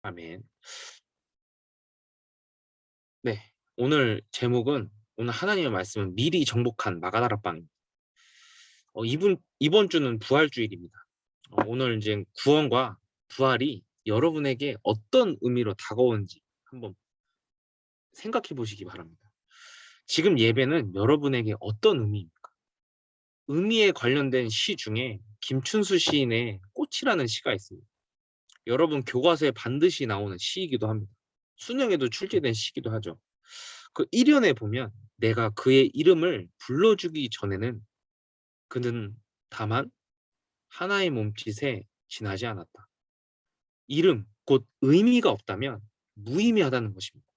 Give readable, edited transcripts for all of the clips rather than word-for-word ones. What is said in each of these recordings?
아멘. 네. 오늘 제목은 오늘 하나님의 말씀은 미리 정복한 마가다락방입니다. 이번 주는 부활주일입니다. 오늘 이제 구원과 부활이 여러분에게 어떤 의미로 다가오는지 한번 생각해 보시기 바랍니다. 지금 예배는 여러분에게 어떤 의미입니까? 의미에 관련된 시 중에 김춘수 시인의 꽃이라는 시가 있습니다. 여러분 교과서에 반드시 나오는 시이기도 합니다. 수능에도 출제된 시이기도 하죠. 그 1연에 보면 내가 그의 이름을 불러주기 전에는 그는 다만 하나의 몸짓에 지나지 않았다. 이름, 곧 의미가 없다면 무의미하다는 것입니다.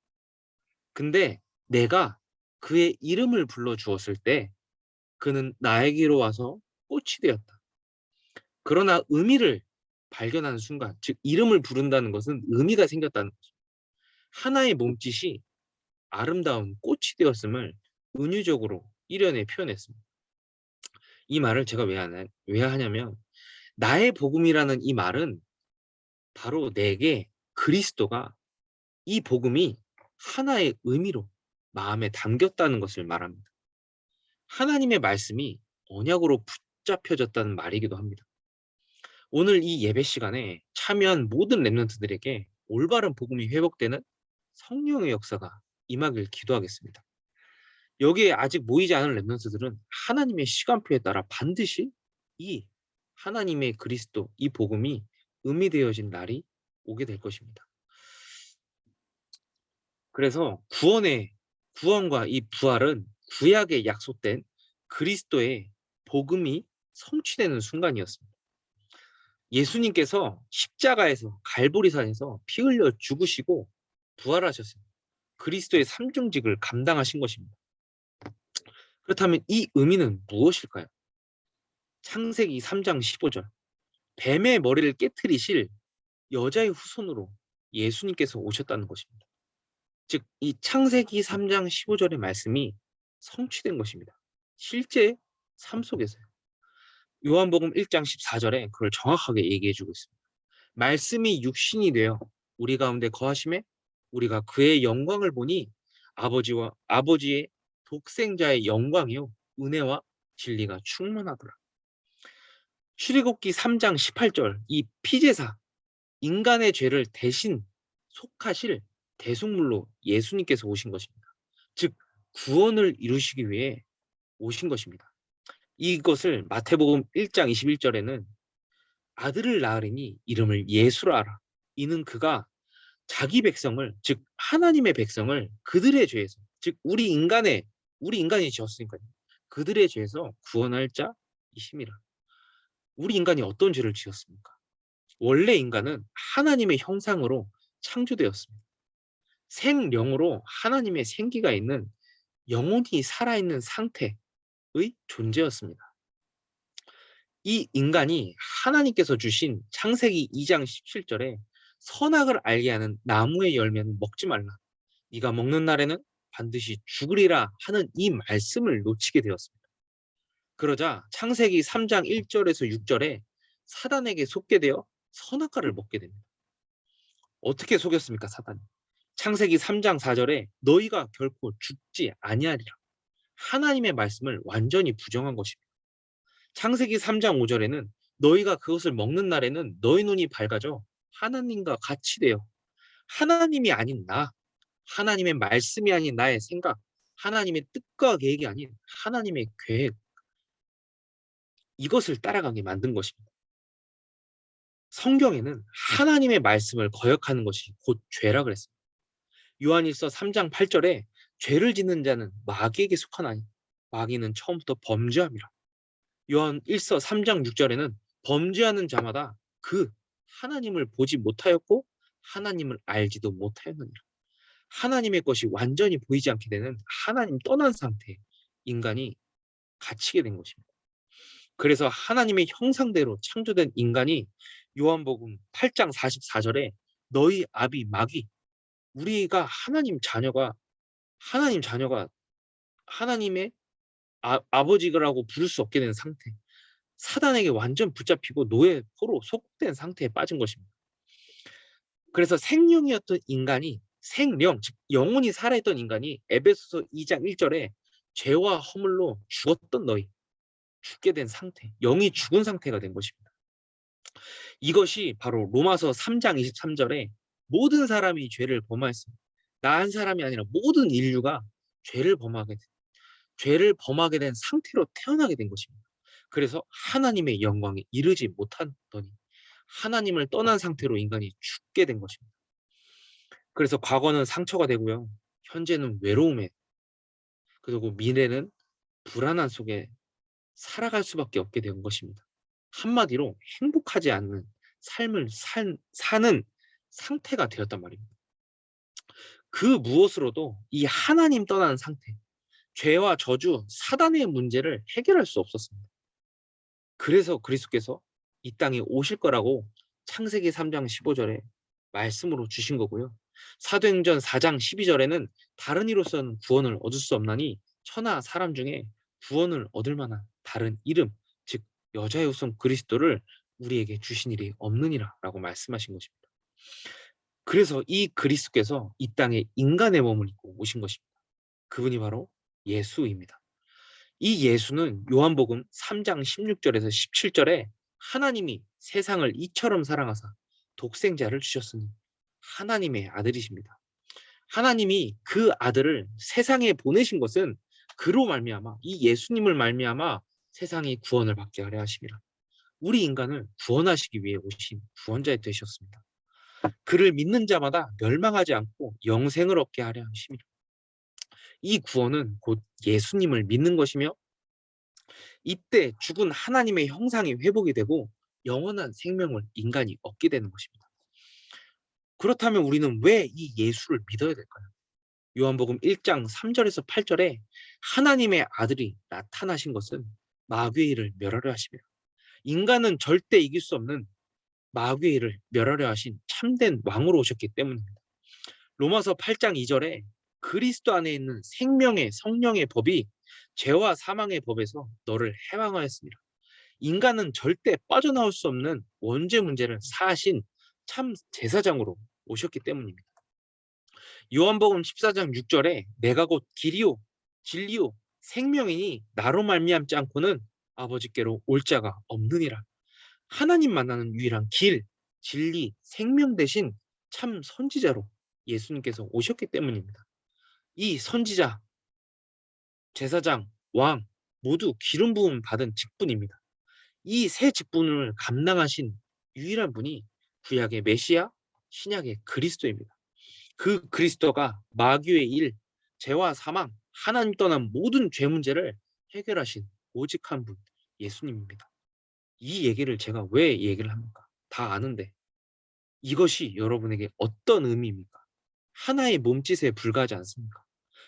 근데 내가 그의 이름을 불러주었을 때 그는 나에게로 와서 꽃이 되었다. 그러나 의미를 발견하는 순간, 즉 이름을 부른다는 것은 의미가 생겼다는 거죠. 하나의 몸짓이 아름다운 꽃이 되었음을 은유적으로 1연에 표현했습니다. 이 말을 제가 왜 하냐면 나의 복음이라는 이 말은 바로 내게 그리스도가 이 복음이 하나의 의미로 마음에 담겼다는 것을 말합니다. 하나님의 말씀이 언약으로 붙잡혀졌다는 말이기도 합니다. 오늘 이 예배 시간에 참여한 모든 렘넌트들에게 올바른 복음이 회복되는 성령의 역사가 임하길 기도하겠습니다. 여기에 아직 모이지 않은 렘넌트들은 하나님의 시간표에 따라 반드시 이 하나님의 그리스도, 이 복음이 의미되어진 날이 오게 될 것입니다. 그래서 구원과 이 부활은 구약에 약속된 그리스도의 복음이 성취되는 순간이었습니다. 예수님께서 십자가에서 갈보리산에서 피 흘려 죽으시고 부활하셨습니다. 그리스도의 삼중직을 감당하신 것입니다. 그렇다면 이 의미는 무엇일까요? 창세기 3장 15절. 뱀의 머리를 깨트리실 여자의 후손으로 예수님께서 오셨다는 것입니다. 즉, 이 창세기 3장 15절의 말씀이 성취된 것입니다. 실제 삶 속에서요. 요한복음 1장 14절에 그걸 정확하게 얘기해 주고 있습니다. 말씀이 육신이 되어 우리 가운데 거하심에 우리가 그의 영광을 보니 아버지의 독생자의 영광이요 은혜와 진리가 충만하더라. 출애굽기 3장 18절 이 피제사 인간의 죄를 대신 속하실 대속물로 예수님께서 오신 것입니다. 즉 구원을 이루시기 위해 오신 것입니다. 이것을 마태복음 1장 21절에는 아들을 낳으리니 이름을 예수라 하라. 이는 그가 자기 백성을 즉 하나님의 백성을 그들의 죄에서 즉 우리 인간이 지었으니까요. 그들의 죄에서 구원할 자이심이라. 우리 인간이 어떤 죄를 지었습니까? 원래 인간은 하나님의 형상으로 창조되었습니다. 생명으로 하나님의 생기가 있는 영혼이 살아있는 상태의 존재였습니다. 이 인간이 하나님께서 주신 창세기 2장 17절에 선악을 알게 하는 나무의 열매는 먹지 말라. 네가 먹는 날에는 반드시 죽으리라 하는 이 말씀을 놓치게 되었습니다. 그러자 창세기 3장 1절에서 6절에 사단에게 속게 되어 선악과를 먹게 됩니다. 어떻게 속였습니까, 사단이? 창세기 3장 4절에 너희가 결코 죽지 아니하리라. 하나님의 말씀을 완전히 부정한 것입니다. 창세기 3장 5절에는 너희가 그것을 먹는 날에는 너희 눈이 밝아져 하나님과 같이 되어 하나님이 아닌 나, 하나님의 말씀이 아닌 나의 생각, 하나님의 뜻과 계획이 아닌 하나님의 계획, 이것을 따라가게 만든 것입니다. 성경에는 하나님의 말씀을 거역하는 것이 곧 죄라 그랬습니다. 요한일서 3장 8절에 죄를 짓는 자는 마귀에게 속하나니 마귀는 처음부터 범죄함이라. 요한 1서 3장 6절에는 범죄하는 자마다 그 하나님을 보지 못하였고 하나님을 알지도 못하였느니라. 하나님의 것이 완전히 보이지 않게 되는 하나님 떠난 상태에 인간이 갇히게 된 것입니다. 그래서 하나님의 형상대로 창조된 인간이 요한복음 8장 44절에 너희 아비 마귀 우리가 하나님 자녀가 하나님의 아버지라고 부를 수 없게 된 상태, 사단에게 완전 붙잡히고 노예 포로 속된 상태에 빠진 것입니다. 그래서 생명이었던 인간이 생명, 즉 영혼이 살아있던 인간이 에베소서 2장 1절에 죄와 허물로 죽었던 너희, 죽게 된 상태, 영이 죽은 상태가 된 것입니다. 이것이 바로 로마서 3장 23절에 모든 사람이 죄를 범하였습니다. 나 한 사람이 아니라 모든 인류가 죄를 범하게 죄를 범하게 된 상태로 태어나게 된 것입니다. 그래서 하나님의 영광에 이르지 못하더니 하나님을 떠난 상태로 인간이 죽게 된 것입니다. 그래서 과거는 상처가 되고요. 현재는 외로움에, 그리고 미래는 불안한 속에 살아갈 수밖에 없게 된 것입니다. 한마디로 행복하지 않는 삶을 사는 상태가 되었단 말입니다. 그 무엇으로도 이 하나님 떠난 상태, 죄와 저주, 사단의 문제를 해결할 수 없었습니다. 그래서 그리스도께서 이 땅에 오실 거라고 창세기 3장 15절에 말씀으로 주신 거고요. 사도행전 4장 12절에는 다른 이로서는 구원을 얻을 수 없나니 천하 사람 중에 구원을 얻을 만한 다른 이름, 즉 여자의 후손 그리스도를 우리에게 주신 일이 없느니라 라고 말씀하신 것입니다. 그래서 이 그리스도께서 이 땅에 인간의 몸을 입고 오신 것입니다. 그분이 바로 예수입니다. 이 예수는 요한복음 3장 16절에서 17절에 하나님이 세상을 이처럼 사랑하사 독생자를 주셨으니 하나님의 아들이십니다. 하나님이 그 아들을 세상에 보내신 것은 그로 말미암아 이 예수님을 말미암아 세상이 구원을 받게 하려 하심이라. 우리 인간을 구원하시기 위해 오신 구원자 되셨습니다. 그를 믿는 자마다 멸망하지 않고 영생을 얻게 하려 하심이라. 이 구원은 곧 예수님을 믿는 것이며 이때 죽은 하나님의 형상이 회복이 되고 영원한 생명을 인간이 얻게 되는 것입니다. 그렇다면 우리는 왜 이 예수를 믿어야 될까요? 요한복음 1장 3절에서 8절에 하나님의 아들이 나타나신 것은 마귀의 일을 멸하려 하심이라. 인간은 절대 이길 수 없는 마귀의 일을 멸하려 하신 참된 왕으로 오셨기 때문입니다. 로마서 8장 2절에 그리스도 안에 있는 생명의 성령의 법이 죄와 사망의 법에서 너를 해방하였습니다. 인간은 절대 빠져나올 수 없는 원죄 문제를 사하신 참 제사장으로 오셨기 때문입니다. 요한복음 14장 6절에 내가 곧 길이요 진리요 생명이니 나로 말미암지 않고는 아버지께로 올 자가 없느니라. 하나님 만나는 유일한 길, 진리, 생명 대신 참 선지자로 예수님께서 오셨기 때문입니다. 이 선지자, 제사장, 왕 모두 기름 부음 받은 직분입니다. 이 세 직분을 감당하신 유일한 분이 구약의 메시아, 신약의 그리스도입니다. 그 그리스도가 마귀의 일, 죄와 사망, 하나님 떠난 모든 죄 문제를 해결하신 오직 한 분, 예수님입니다. 이 얘기를 제가 왜 얘기를 합니까? 다 아는데 이것이 여러분에게 어떤 의미입니까? 하나의 몸짓에 불과하지 않습니까?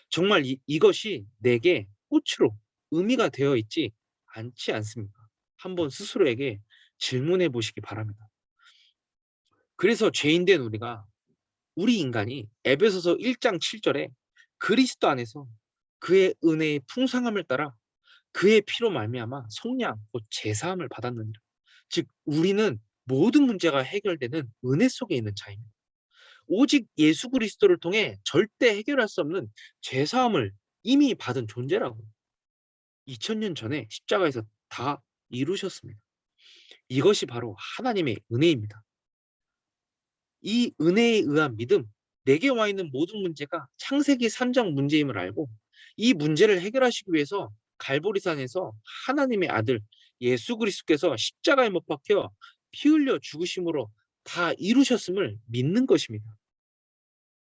정말 이것이 내게 꽃으로 의미가 되어 있지 않지 않습니까? 한번 스스로에게 질문해 보시기 바랍니다. 그래서 죄인된 우리 인간이 에베소서 1장 7절에 그리스도 안에서 그의 은혜의 풍성함을 따라 그의 피로 말미암아 속량 곧 제사함을 받았느니라. 즉 우리는 모든 문제가 해결되는 은혜 속에 있는 자입니다. 오직 예수 그리스도를 통해 절대 해결할 수 없는 제사함을 이미 받은 존재라고 2000년 전에 십자가에서 다 이루셨습니다. 이것이 바로 하나님의 은혜입니다. 이 은혜에 의한 믿음, 내게 와 있는 모든 문제가 창세기 3장 문제임을 알고 이 문제를 해결하시기 위해서 갈보리산에서 하나님의 아들 예수 그리스도께서 십자가에 못 박혀 피 흘려 죽으심으로 다 이루셨음을 믿는 것입니다.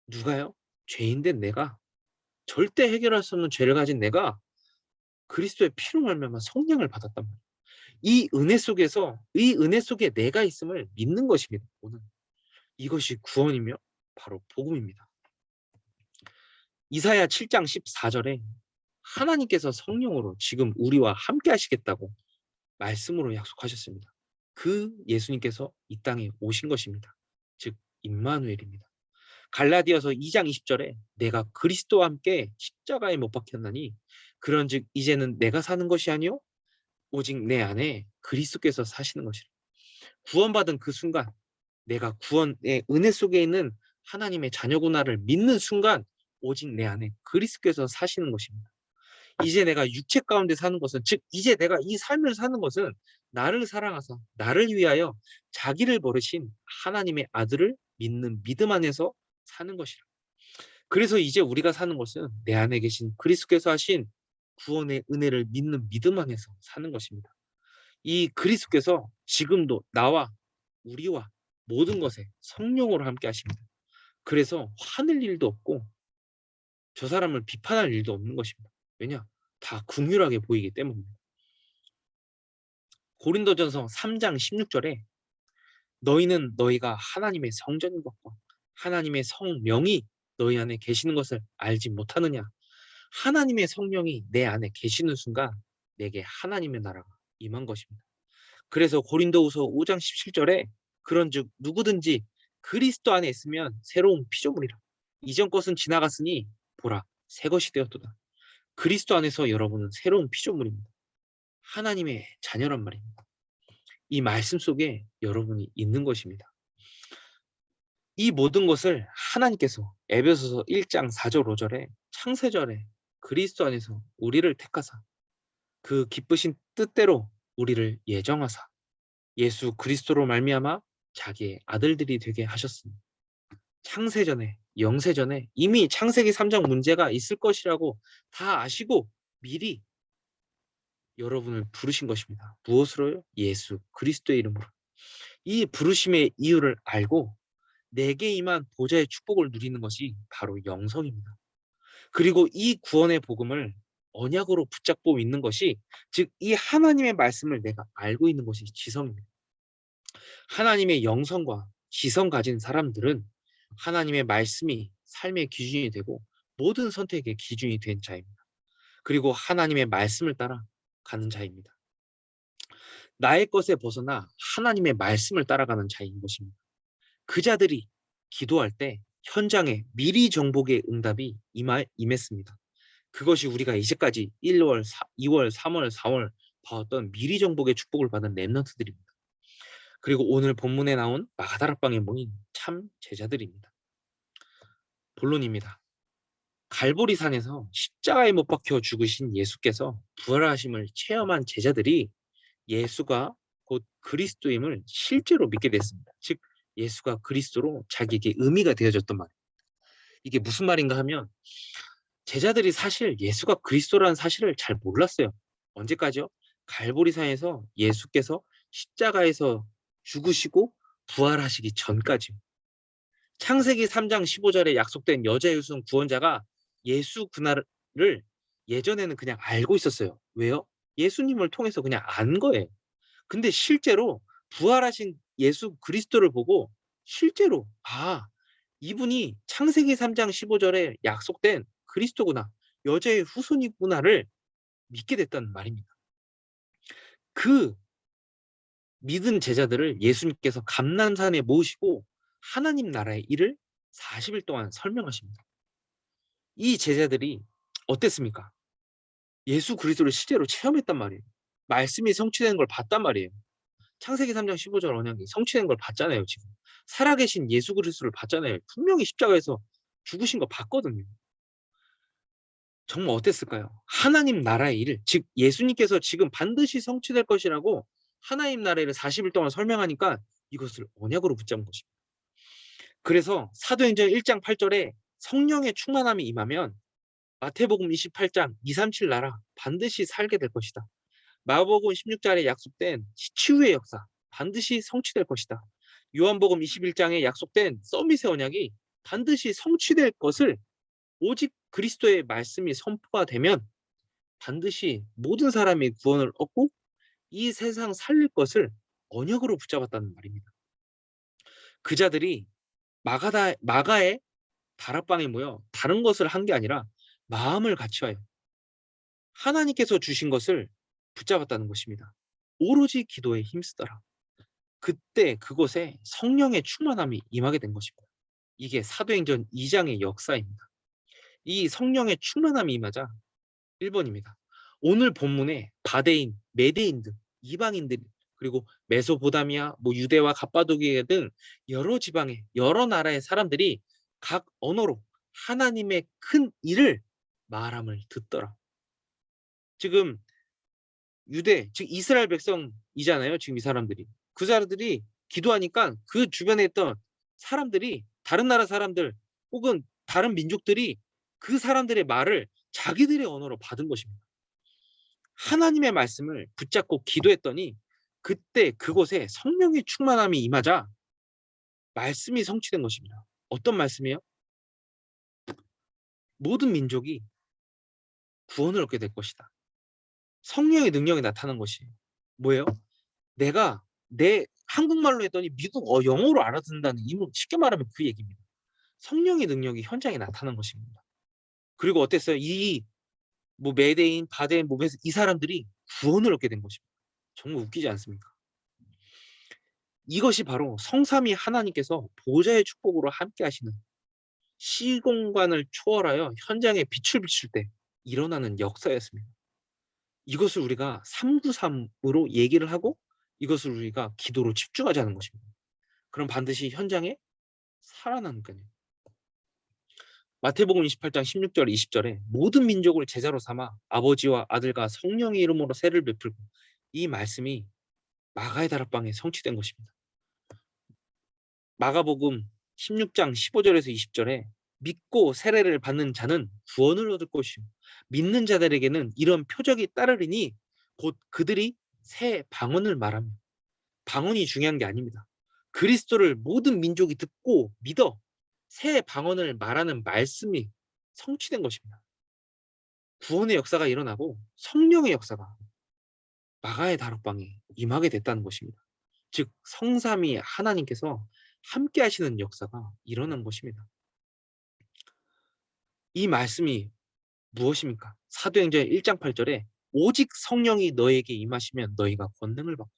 누가요? 죄인된 내가, 절대 해결할 수 없는 죄를 가진 내가 그리스도의 피로 말미암아 성령을 받았단 말이에요. 이 은혜 속에 내가 있음을 믿는 것입니다. 오늘 이것이 구원이며 바로 복음입니다. 이사야 7장 14절에 하나님께서 성령으로 지금 우리와 함께 하시겠다고 말씀으로 약속하셨습니다. 그 예수님께서 이 땅에 오신 것입니다. 즉 임마누엘입니다. 갈라디아서 2장 20절에 내가 그리스도와 함께 십자가에 못 박혔나니 그런즉 이제는 내가 사는 것이 아니요 오직 내 안에 그리스도께서 사시는 것이라. 구원받은 그 순간 내가 구원의 은혜 속에 있는 하나님의 자녀구나를 믿는 순간 오직 내 안에 그리스도께서 사시는 것입니다. 이제 내가 육체 가운데 사는 것은, 즉 이제 내가 이 삶을 사는 것은 나를 사랑하사 나를 위하여 자기를 버리신 하나님의 아들을 믿는 믿음 안에서 사는 것이라. 그래서 이제 우리가 사는 것은 내 안에 계신 그리스도께서 하신 구원의 은혜를 믿는 믿음 안에서 사는 것입니다. 이 그리스도께서 지금도 나와 우리와 모든 것에 성령으로 함께 하십니다. 그래서 화낼 일도 없고 저 사람을 비판할 일도 없는 것입니다. 왜냐? 다 긍휼하게 보이기 때문입니다. 고린도전서 3장 16절에 너희는 너희가 하나님의 성전인 것과 하나님의 성령이 너희 안에 계시는 것을 알지 못하느냐? 하나님의 성령이 내 안에 계시는 순간 내게 하나님의 나라가 임한 것입니다. 그래서 고린도후서 5장 17절에 그런즉 누구든지 그리스도 안에 있으면 새로운 피조물이라. 이전 것은 지나갔으니 보라 새 것이 되었도다. 그리스도 안에서 여러분은 새로운 피조물입니다. 하나님의 자녀란 말입니다. 이 말씀 속에 여러분이 있는 것입니다. 이 모든 것을 하나님께서 에베소서 1장 4절 5절에 창세절에 그리스도 안에서 우리를 택하사 그 기쁘신 뜻대로 우리를 예정하사 예수 그리스도로 말미암아 자기의 아들들이 되게 하셨으니 창세전에 영세전에 이미 창세기 3장 문제가 있을 것이라고 다 아시고 미리 여러분을 부르신 것입니다. 무엇으로요? 예수 그리스도의 이름으로. 이 부르심의 이유를 알고 내게 임한 보좌의 축복을 누리는 것이 바로 영성입니다. 그리고 이 구원의 복음을 언약으로 붙잡고 있는 것이, 즉 이 하나님의 말씀을 내가 알고 있는 것이 지성입니다. 하나님의 영성과 지성 가진 사람들은 하나님의 말씀이 삶의 기준이 되고 모든 선택의 기준이 된 자입니다. 그리고 하나님의 말씀을 따라 가는 자입니다. 나의 것에 벗어나 하나님의 말씀을 따라가는 자인 것입니다. 그 자들이 기도할 때 현장에 미리 정복의 응답이 임했습니다. 그것이 우리가 이제까지 1월, 2월, 3월, 4월 봐왔던 미리 정복의 축복을 받은 렘넌트들입니다. 그리고 오늘 본문에 나온 마가다락방에 모인 참 제자들입니다. 본론입니다. 갈보리산에서 십자가에 못 박혀 죽으신 예수께서 부활하심을 체험한 제자들이 예수가 곧 그리스도임을 실제로 믿게 됐습니다. 즉 예수가 그리스도로 자기에게 의미가 되어졌던 말이에요. 이게 무슨 말인가 하면 제자들이 사실 예수가 그리스도라는 사실을 잘 몰랐어요. 언제까지요? 갈보리산에서 예수께서 십자가에서 죽으시고 부활하시기 전까지요. 창세기 3장 15절에 약속된 여자의 후손 구원자가 예수 그날을 예전에는 그냥 알고 있었어요. 왜요? 예수님을 통해서 그냥 안 거예요. 근데 실제로 부활하신 예수 그리스도를 보고 실제로 이분이 창세기 3장 15절에 약속된 그리스도구나, 여자의 후손이구나를 믿게 됐다는 말입니다. 그 믿은 제자들을 예수님께서 감람산에 모으시고 하나님 나라의 일을 40일 동안 설명하십니다. 이 제자들이 어땠습니까? 예수 그리스도를 실제로 체험했단 말이에요. 말씀이 성취되는 걸 봤단 말이에요. 창세기 3장 15절 언약이 성취된 걸 봤잖아요. 지금 살아계신 예수 그리스도를 봤잖아요. 분명히 십자가에서 죽으신 거 봤거든요. 정말 어땠을까요? 하나님 나라의 일을, 즉 예수님께서 지금 반드시 성취될 것이라고 하나님 나라를 40일 동안 설명하니까 이것을 언약으로 붙잡은 것입니다. 그래서 사도행전 1장 8절에 성령의 충만함이 임하면 마태복음 28장 2, 3, 7 나라 반드시 살게 될 것이다. 마가복음 16장에 약속된 치유의 역사 반드시 성취될 것이다. 요한복음 21장에 약속된 서밋의 언약이 반드시 성취될 것을, 오직 그리스도의 말씀이 선포가 되면 반드시 모든 사람이 구원을 얻고 이 세상 살릴 것을 언약으로 붙잡았다는 말입니다. 그 자들이 마가의 다락방에 모여 다른 것을 한 게 아니라 마음을 같이하여 하나님께서 주신 것을 붙잡았다는 것입니다. 오로지 기도에 힘쓰더라. 그때 그곳에 성령의 충만함이 임하게 된 것입니다. 이게 사도행전 2장의 역사입니다. 이 성령의 충만함이 임하자 1번입니다. 오늘 본문에 바데인, 메데인 등 이방인들이 그리고 메소포타미아, 뭐 유대와 갑바도기아 등 여러 지방의 여러 나라의 사람들이 각 언어로 하나님의 큰 일을 말함을 듣더라. 지금 유대, 즉 이스라엘 백성이잖아요. 지금 이 사람들이. 그 사람들이 기도하니까 그 주변에 있던 사람들이 다른 나라 사람들 혹은 다른 민족들이 그 사람들의 말을 자기들의 언어로 받은 것입니다. 하나님의 말씀을 붙잡고 기도했더니 그때 그곳에 성령의 충만함이 임하자 말씀이 성취된 것입니다. 어떤 말씀이에요? 모든 민족이 구원을 얻게 될 것이다. 성령의 능력이 나타난 것이 뭐예요? 내가 내 한국말로 했더니 미국 영어로 알아듣는다는 쉽게 말하면 그 얘기입니다. 성령의 능력이 현장에 나타난 것입니다. 그리고 어땠어요? 이 뭐 메데인, 바데인, 몸에서 이 사람들이 구원을 얻게 된 것입니다. 정말 웃기지 않습니까? 이것이 바로 성삼위 하나님께서 보좌의 축복으로 함께 하시는 시공간을 초월하여 현장에 빛을 비출 때 일어나는 역사였습니다. 이것을 우리가 393으로 얘기를 하고 이것을 우리가 기도로 집중하자는 것입니다. 그럼 반드시 현장에 살아나니까요. 마태복음 28장 16절 20절에 모든 민족을 제자로 삼아 아버지와 아들과 성령의 이름으로 세를 베풀고 이 말씀이 마가의 다락방에 성취된 것입니다. 마가복음 16장 15절에서 20절에 믿고 세례를 받는 자는 구원을 얻을 것이요 믿는 자들에게는 이런 표적이 따르리니 곧 그들이 새 방언을 말하며 방언이 중요한 게 아닙니다. 그리스도를 모든 민족이 듣고 믿어 새 방언을 말하는 말씀이 성취된 것입니다. 구원의 역사가 일어나고 성령의 역사가 마가의 다락방에 임하게 됐다는 것입니다. 즉 성삼위 하나님께서 함께 하시는 역사가 일어난 것입니다. 이 말씀이 무엇입니까? 사도행전 1장 8절에 오직 성령이 너에게 임하시면 너희가 권능을 받고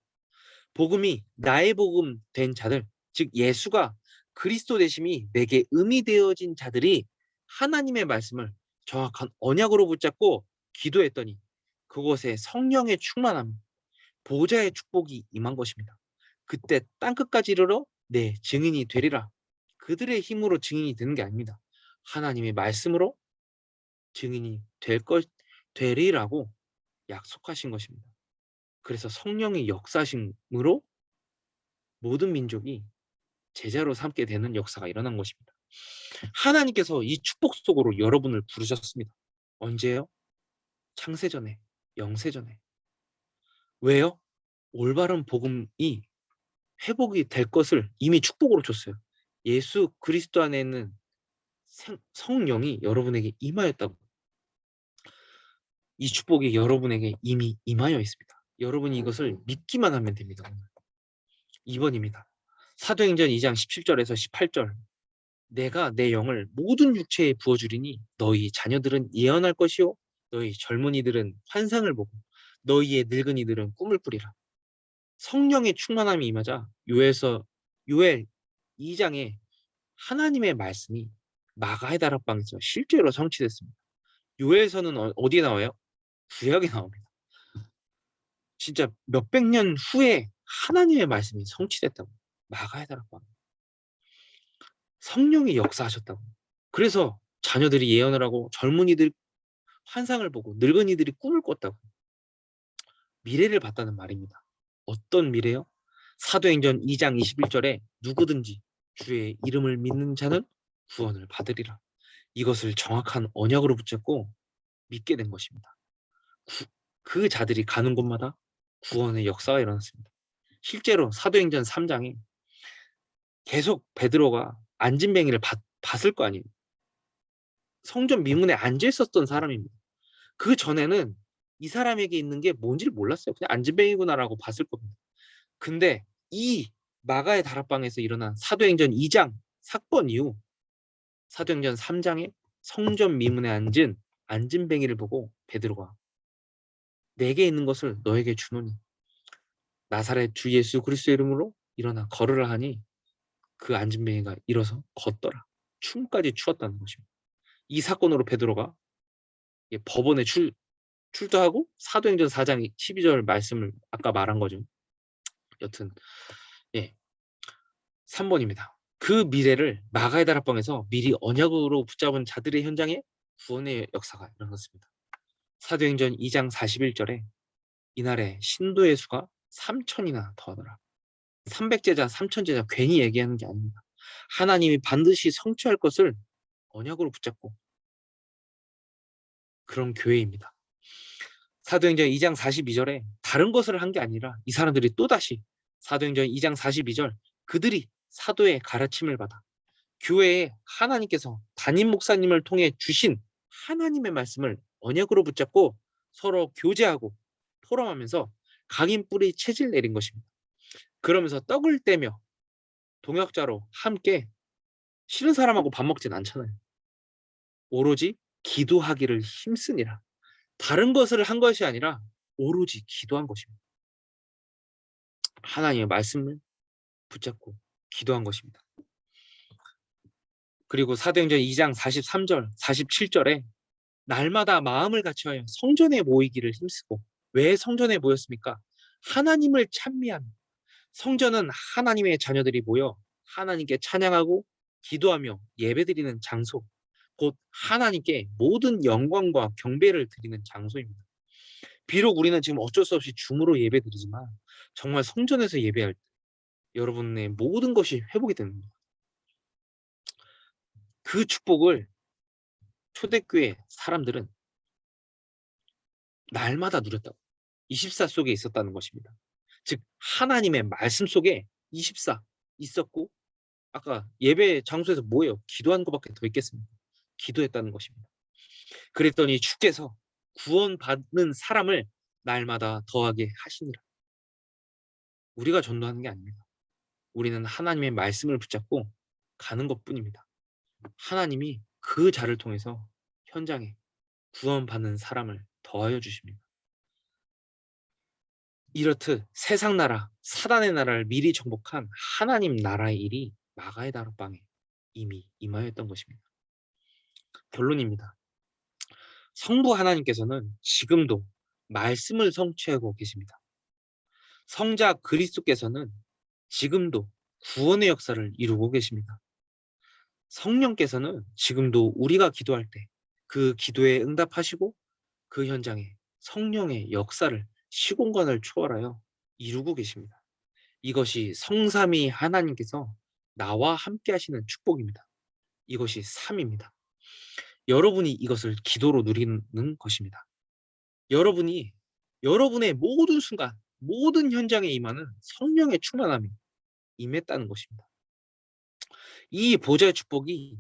복음이 나의 복음 된 자들 즉 예수가 그리스도 되심이 내게 의미 되어진 자들이 하나님의 말씀을 정확한 언약으로 붙잡고 기도했더니 그곳에 성령의 충만함 보좌의 축복이 임한 것입니다. 그때 땅끝까지 이르러 내 증인이 되리라. 그들의 힘으로 증인이 되는 게 아닙니다. 하나님의 말씀으로 증인이 되리라고 약속하신 것입니다. 그래서 성령의 역사심으로 모든 민족이 제자로 삼게 되는 역사가 일어난 것입니다. 하나님께서 이 축복 속으로 여러분을 부르셨습니다. 언제요? 창세전에, 영세전에. 왜요? 올바른 복음이 회복이 될 것을 이미 축복으로 줬어요. 예수 그리스도 안에 있는 성령이 여러분에게 임하였다고. 이 축복이 여러분에게 이미 임하여 있습니다. 여러분이 이것을 믿기만 하면 됩니다. 2번입니다. 사도행전 2장 17절에서 18절 내가 내 영을 모든 육체에 부어주리니 너희 자녀들은 예언할 것이요 너희 젊은이들은 환상을 보고 너희의 늙은이들은 꿈을 꾸리라. 성령의 충만함이 임하자 요엘 2장에 하나님의 말씀이 마가의 다락방에서 실제로 성취됐습니다. 요엘서는 어디에 나와요? 구약에 나옵니다. 진짜 몇백 년 후에 하나님의 말씀이 성취됐다고. 마가의 다락방. 성령이 역사하셨다고. 그래서 자녀들이 예언을 하고 젊은이들이 환상을 보고 늙은이들이 꿈을 꿨다고. 미래를 봤다는 말입니다. 어떤 미래요? 사도행전 2장 21절에 누구든지 주의 이름을 믿는 자는 구원을 받으리라. 이것을 정확한 언약으로 붙잡고 믿게 된 것입니다. 그 자들이 가는 곳마다 구원의 역사가 일어났습니다. 실제로 사도행전 3장에 계속 베드로가 안진뱅이를 봤을 거 아니에요. 성전 미문에 앉아 있었던 사람입니다. 그 전에는 이 사람에게 있는 게 뭔지를 몰랐어요. 그냥 안진뱅이구나라고 봤을 겁니다. 근데 이 마가의 다락방에서 일어난 사도행전 2장 사건 이후 사도행전 3장에 성전 미문에 앉은 안진뱅이를 보고 베드로가 내게 있는 것을 너에게 주노니 나사렛 주 예수 그리스도의 이름으로 일어나 걸으라 하니 그 안진뱅이가 일어서 걷더라. 춤까지 추었다는 것입니다. 이 사건으로 베드로가 법원에 출두하고 사도행전 4장 12절 말씀을 아까 말한 거죠. 여튼 예, 3번입니다. 그 미래를 마가의 다락방에서 미리 언약으로 붙잡은 자들의 현장에 구원의 역사가 일어났습니다. 사도행전 2장 41절에 이날에 신도의 수가 3천이나 더하더라. 300제자, 3천제자 괜히 얘기하는 게 아닙니다. 하나님이 반드시 성취할 것을 언약으로 붙잡고 그런 교회입니다. 사도행전 2장 42절에 다른 것을 한 게 아니라 이 사람들이 또다시 사도행전 2장 42절 그들이 사도의 가르침을 받아 교회에 하나님께서 담임 목사님을 통해 주신 하나님의 말씀을 언약으로 붙잡고 서로 교제하고 포럼하면서 각인 뿌리 채질 내린 것입니다. 그러면서 떡을 떼며 동역자로 함께 싫은 사람하고 밥 먹진 않잖아요. 오로지 기도하기를 힘쓰니라. 다른 것을 한 것이 아니라 오로지 기도한 것입니다. 하나님의 말씀을 붙잡고 기도한 것입니다. 그리고 사도행전 2장 43절, 47절에 날마다 마음을 같이하여 성전에 모이기를 힘쓰고 왜 성전에 모였습니까? 하나님을 찬미하며 성전은 하나님의 자녀들이 모여 하나님께 찬양하고 기도하며 예배드리는 장소, 곧 하나님께 모든 영광과 경배를 드리는 장소입니다. 비록 우리는 지금 어쩔 수 없이 줌으로 예배드리지만 정말 성전에서 예배할 때 여러분의 모든 것이 회복이 됩니다. 그 축복을 초대교회 사람들은 날마다 누렸다고. 24 속에 있었다는 것입니다. 즉 하나님의 말씀 속에 24 있었고 아까 예배 장소에서 뭐예요? 기도하는 것밖에 더 있겠습니까? 기도했다는 것입니다. 그랬더니 주께서 구원받는 사람을 날마다 더하게 하시니라. 우리가 전도하는 게 아닙니다. 우리는 하나님의 말씀을 붙잡고 가는 것뿐입니다. 하나님이 그 자를 통해서 현장에 구원받는 사람을 더하여 주십니다. 이렇듯 세상 나라, 사단의 나라를 미리 정복한 하나님 나라의 일이 마가의 다락방에 이미 임하였던 것입니다. 결론입니다. 성부 하나님께서는 지금도 말씀을 성취하고 계십니다. 성자 그리스도께서는 지금도 구원의 역사를 이루고 계십니다. 성령께서는 지금도 우리가 기도할 때 그 기도에 응답하시고 그 현장에 성령의 역사를 시공간을 초월하여 이루고 계십니다. 이것이 성삼위 하나님께서 나와 함께 하시는 축복입니다. 이것이 삶입니다. 여러분이 이것을 기도로 누리는 것입니다. 여러분이 여러분의 모든 순간, 모든 현장에 임하는 성령의 충만함이 임했다는 것입니다. 이 보좌의 축복이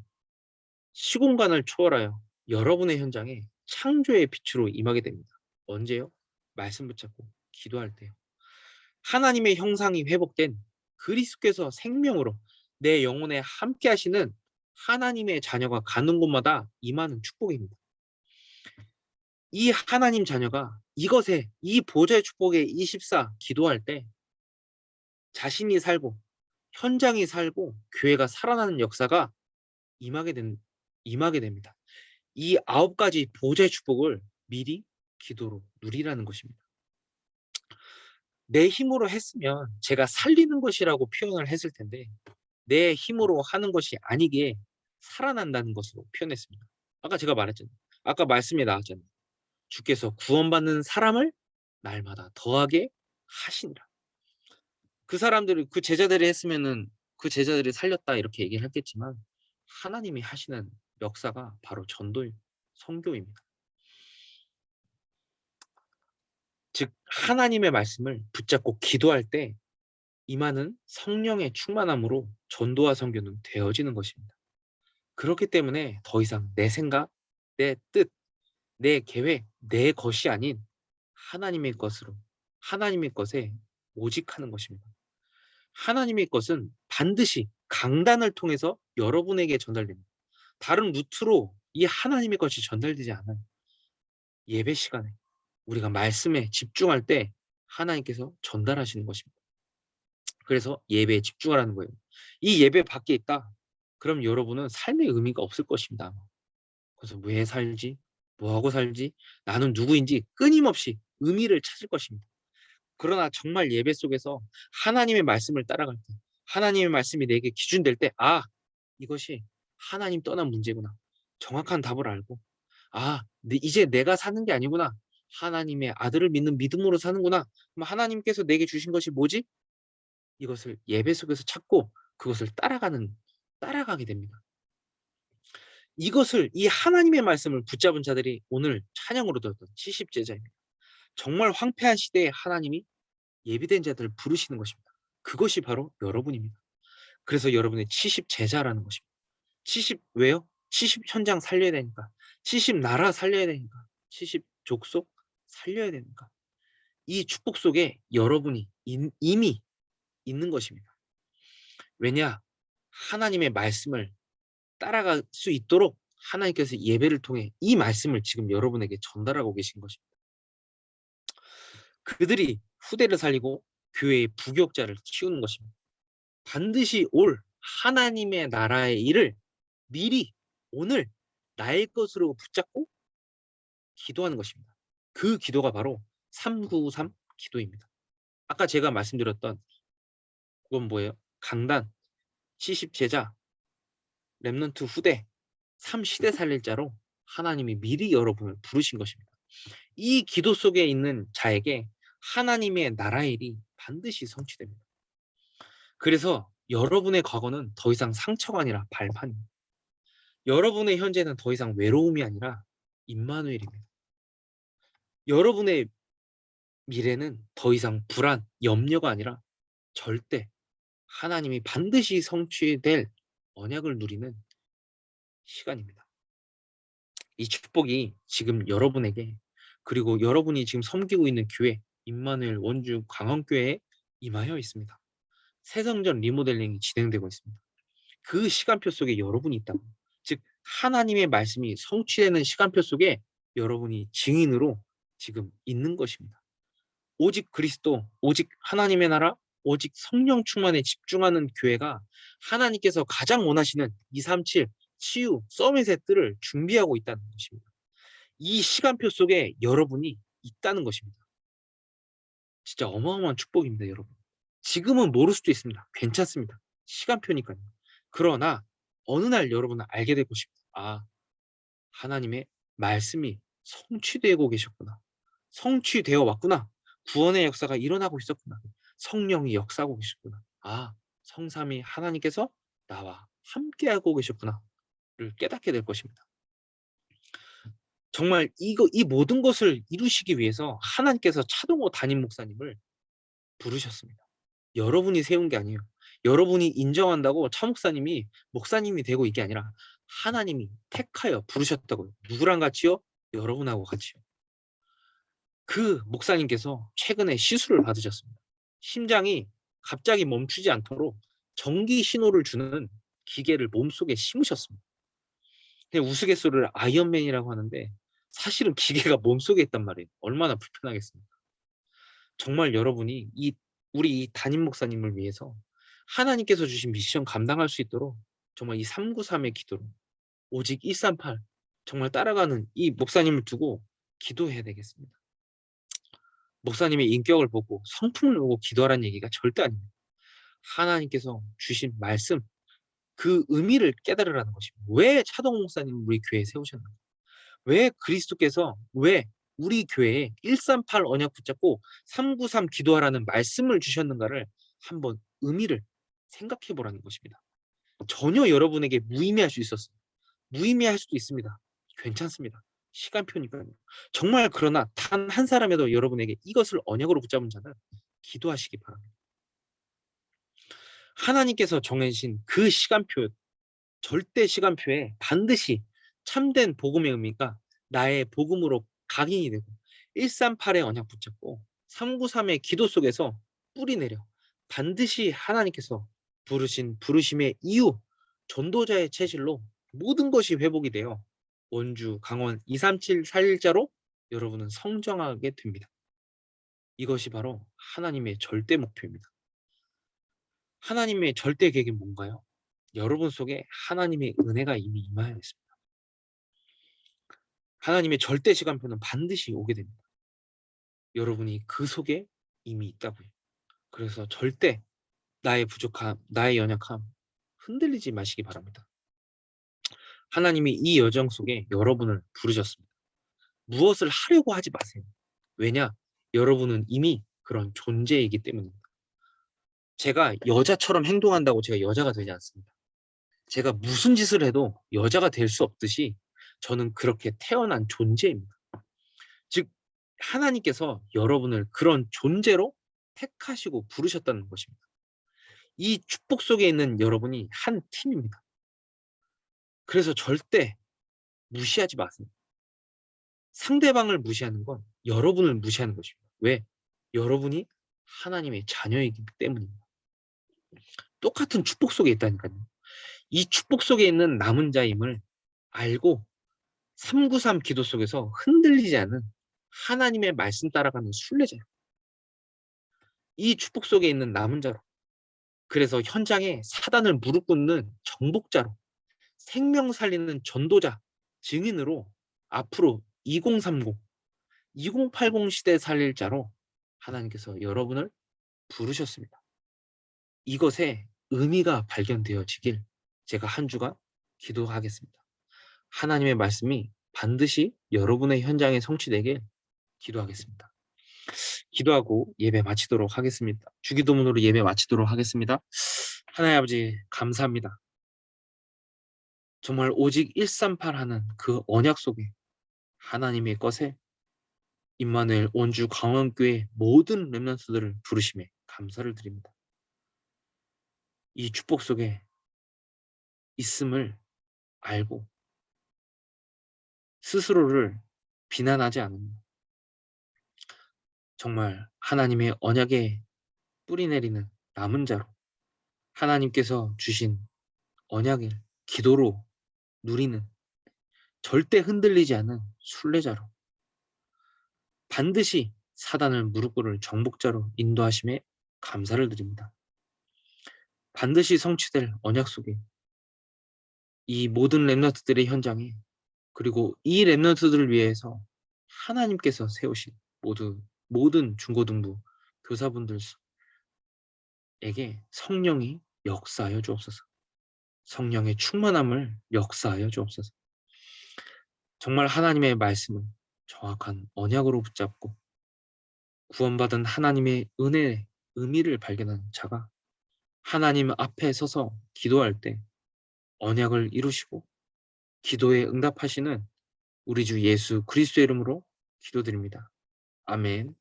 시공간을 초월하여 여러분의 현장에 창조의 빛으로 임하게 됩니다. 언제요? 말씀 붙잡고 기도할 때요. 하나님의 형상이 회복된 그리스도께서 생명으로 내 영혼에 함께 하시는 하나님의 자녀가 가는 곳마다 임하는 축복입니다. 이 하나님 자녀가 이것에 이 보좌의 축복에 24 기도할 때 자신이 살고 현장이 살고 교회가 살아나는 역사가 임하게 됩니다. 이 9가지 보좌의 축복을 미리 기도로 누리라는 것입니다. 내 힘으로 했으면 제가 살리는 것이라고 표현을 했을 텐데 내 힘으로 하는 것이 아니기에 살아난다는 것으로 표현했습니다. 아까 제가 말했잖아요. 아까 말씀에 나왔잖아요. 주께서 구원받는 사람을 날마다 더하게 하시니라. 그 사람들이 그 제자들이 했으면은 그 제자들이 살렸다 이렇게 얘기를 했겠지만 하나님이 하시는 역사가 바로 전도 선교입니다. 즉 하나님의 말씀을 붙잡고 기도할 때 임하는 성령의 충만함으로 전도와 선교는 되어지는 것입니다. 그렇기 때문에 더 이상 내 생각, 내 뜻, 내 계획, 내 것이 아닌 하나님의 것으로 하나님의 것에 오직하는 것입니다. 하나님의 것은 반드시 강단을 통해서 여러분에게 전달됩니다. 다른 루트로 이 하나님의 것이 전달되지 않아요. 예배 시간에 우리가 말씀에 집중할 때 하나님께서 전달하시는 것입니다. 그래서 예배에 집중하라는 거예요. 이 예배 밖에 있다. 그럼 여러분은 삶의 의미가 없을 것입니다. 그래서 왜 살지? 뭐하고 살지? 나는 누구인지 끊임없이 의미를 찾을 것입니다. 그러나 정말 예배 속에서 하나님의 말씀을 따라갈 때, 하나님의 말씀이 내게 기준될 때, 아, 이것이 하나님 떠난 문제구나. 정확한 답을 알고, 아, 이제 내가 사는 게 아니구나. 하나님의 아들을 믿는 믿음으로 사는구나. 그럼 하나님께서 내게 주신 것이 뭐지? 이것을 예배 속에서 찾고 그것을 따라가게 됩니다. 이것을 이 하나님의 말씀을 붙잡은 자들이 오늘 찬양으로 들었던 70제자입니다. 정말 황폐한 시대에 하나님이 예비된 자들을 부르시는 것입니다. 그것이 바로 여러분입니다. 그래서 여러분의 70제자라는 것입니다. 70 왜요? 70 현장 살려야 되니까. 70 나라 살려야 되니까. 70 족속 살려야 되니까. 이 축복 속에 여러분이 이미 있는 것입니다. 왜냐? 하나님의 말씀을 따라갈 수 있도록 하나님께서 예배를 통해 이 말씀을 지금 여러분에게 전달하고 계신 것입니다. 그들이 후대를 살리고 교회의 부교역자를 키우는 것입니다. 반드시 올 하나님의 나라의 일을 미리 오늘 나의 것으로 붙잡고 기도하는 것입니다. 그 기도가 바로 393 기도입니다. 아까 제가 말씀드렸던 그건 뭐예요? 강단, 70제자, 렘넌트 후대, 3시대 살릴 자로 하나님이 미리 여러분을 부르신 것입니다. 이 기도 속에 있는 자에게 하나님의 나라의 일이 반드시 성취됩니다. 그래서 여러분의 과거는 더 이상 상처가 아니라 발판입니다. 여러분의 현재는 더 이상 외로움이 아니라 임마누엘입니다. 여러분의 미래는 더 이상 불안, 염려가 아니라 절대 하나님이 반드시 성취될 언약을 누리는 시간입니다. 이 축복이 지금 여러분에게 그리고 여러분이 지금 섬기고 있는 교회 임마누엘 원주 광원교회에 임하여 있습니다. 새성전 리모델링이 진행되고 있습니다. 그 시간표 속에 여러분이 있다고. 즉 하나님의 말씀이 성취되는 시간표 속에 여러분이 증인으로 지금 있는 것입니다. 오직 그리스도, 오직 하나님의 나라, 오직 성령 충만에 집중하는 교회가 하나님께서 가장 원하시는 237 치유, 서밋의 뜰을 준비하고 있다는 것입니다. 이 시간표 속에 여러분이 있다는 것입니다. 진짜 어마어마한 축복입니다, 여러분. 지금은 모를 수도 있습니다. 괜찮습니다. 시간표니까요. 그러나 어느 날 여러분은 알게 될 것입니다. 아, 하나님의 말씀이 성취되고 계셨구나. 성취되어 왔구나. 구원의 역사가 일어나고 있었구나. 성령이 역사하고 계셨구나. 아, 성삼위 하나님께서 나와 함께하고 계셨구나를 깨닫게 될 것입니다. 정말 이 모든 것을 이루시기 위해서 하나님께서 차동호 담임 목사님을 부르셨습니다. 여러분이 세운 게 아니에요. 여러분이 인정한다고 차 목사님이 목사님이 되고 이게 아니라 하나님이 택하여 부르셨다고요. 누구랑 같이요? 여러분하고 같이요. 그 목사님께서 최근에 시술을 받으셨습니다. 심장이 갑자기 멈추지 않도록 전기 신호를 주는 기계를 몸속에 심으셨습니다. 우스갯소리를 아이언맨이라고 하는데 사실은 기계가 몸속에 있단 말이에요. 얼마나 불편하겠습니까? 정말 여러분이 우리 이 담임 목사님을 위해서 하나님께서 주신 미션 감당할 수 있도록 정말 이 393의 기도로 오직 138 정말 따라가는 이 목사님을 두고 기도해야 되겠습니다. 목사님의 인격을 보고 성품을 보고 기도하라는 얘기가 절대 아닙니다. 하나님께서 주신 말씀 그 의미를 깨달으라는 것입니다. 왜 차동호 목사님을 우리 교회에 세우셨는가? 왜 그리스도께서 왜 우리 교회에 138 언약 붙잡고 393 기도하라는 말씀을 주셨는가를 한번 의미를 생각해 보라는 것입니다. 전혀 여러분에게 무의미할 수 있었어요. 무의미할 수도 있습니다. 괜찮습니다. 시간표니까요. 정말 그러나 단 한 사람에도 여러분에게 이것을 언약으로 붙잡은 자는 기도하시기 바랍니다. 하나님께서 정해주신 그 시간표, 절대 시간표에 반드시 참된 복음의 의미가 나의 복음으로 각인이 되고 138의 언약 붙잡고 393의 기도 속에서 뿌리 내려 반드시 하나님께서 부르심의 이유 전도자의 체질로 모든 것이 회복이 되어 원주, 강원 237 살일자로 여러분은 성장하게 됩니다. 이것이 바로 하나님의 절대 목표입니다. 하나님의 절대 계획은 뭔가요? 여러분 속에 하나님의 은혜가 이미 임하여 있습니다. 하나님의 절대 시간표는 반드시 오게 됩니다. 여러분이 그 속에 이미 있다고요. 그래서 절대 나의 부족함, 나의 연약함 흔들리지 마시기 바랍니다. 하나님이 이 여정 속에 여러분을 부르셨습니다. 무엇을 하려고 하지 마세요. 왜냐? 여러분은 이미 그런 존재이기 때문입니다. 제가 여자처럼 행동한다고 제가 여자가 되지 않습니다. 제가 무슨 짓을 해도 여자가 될 수 없듯이 저는 그렇게 태어난 존재입니다. 즉 하나님께서 여러분을 그런 존재로 택하시고 부르셨다는 것입니다. 이 축복 속에 있는 여러분이 한 팀입니다. 그래서 절대 무시하지 마세요. 상대방을 무시하는 건 여러분을 무시하는 것입니다. 왜? 여러분이 하나님의 자녀이기 때문입니다. 똑같은 축복 속에 있다니까요. 이 축복 속에 있는 남은 자임을 알고 393 기도 속에서 흔들리지 않은 하나님의 말씀 따라가는 순례자요. 이 축복 속에 있는 남은 자로, 그래서 현장에 사단을 무릎 꿇는 정복자로, 생명 살리는 전도자, 증인으로 앞으로 2030, 2080 시대 살릴 자로 하나님께서 여러분을 부르셨습니다. 이것에 의미가 발견되어지길 제가 한 주간 기도하겠습니다. 하나님의 말씀이 반드시 여러분의 현장에 성취되길 기도하겠습니다. 기도하고 예배 마치도록 하겠습니다. 주기도문으로 예배 마치도록 하겠습니다. 하나님 아버지 감사합니다. 정말 오직 138 하는 그 언약 속에 하나님의 것에 임마누엘 원주 강원교회 모든 렘넌트들을 부르심에 감사를 드립니다. 이 축복 속에 있음을 알고 스스로를 비난하지 않으며 정말 하나님의 언약에 뿌리 내리는 남은 자로 하나님께서 주신 언약을 기도로 누리는 절대 흔들리지 않은 순례자로 반드시 사단을 무릎 꿇을 정복자로 인도하심에 감사를 드립니다. 반드시 성취될 언약 속에 이 모든 렘넌트들의 현장에 그리고 이 렘넌트들을 위해서 하나님께서 세우신 모든 중고등부 교사분들에게 성령이 역사하여 주옵소서. 성령의 충만함을 역사하여 주옵소서. 정말 하나님의 말씀을 정확한 언약으로 붙잡고 구원받은 하나님의 은혜의 의미를 발견한 자가 하나님 앞에 서서 기도할 때 언약을 이루시고 기도에 응답하시는 우리 주 예수 그리스도의 이름으로 기도드립니다. 아멘.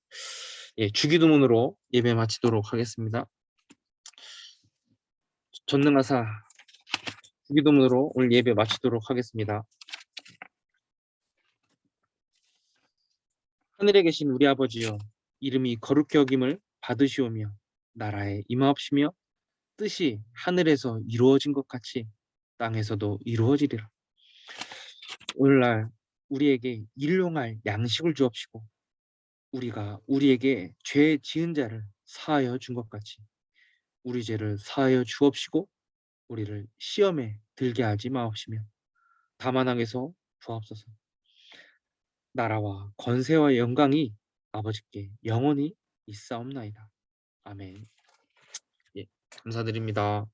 예, 주기도문으로 예배 마치도록 하겠습니다. 전능하사 주기도문으로 오늘 예배 마치도록 하겠습니다. 하늘에 계신 우리 아버지여, 이름이 거룩히 여김을 받으시오며 나라에 임하옵시며 뜻이 하늘에서 이루어진 것 같이 땅에서도 이루어지리라. 오늘날 우리에게 일용할 양식을 주옵시고 우리가 우리에게 죄 지은 자를 사하여 준 것 같이 우리 죄를 사하여 주옵시고 우리를 시험에 들게 하지 마옵시며 다만 악에서 구하옵소서. 나라와 권세와 영광이 아버지께 영원히 있사옵나이다. 아멘. 예, 감사드립니다.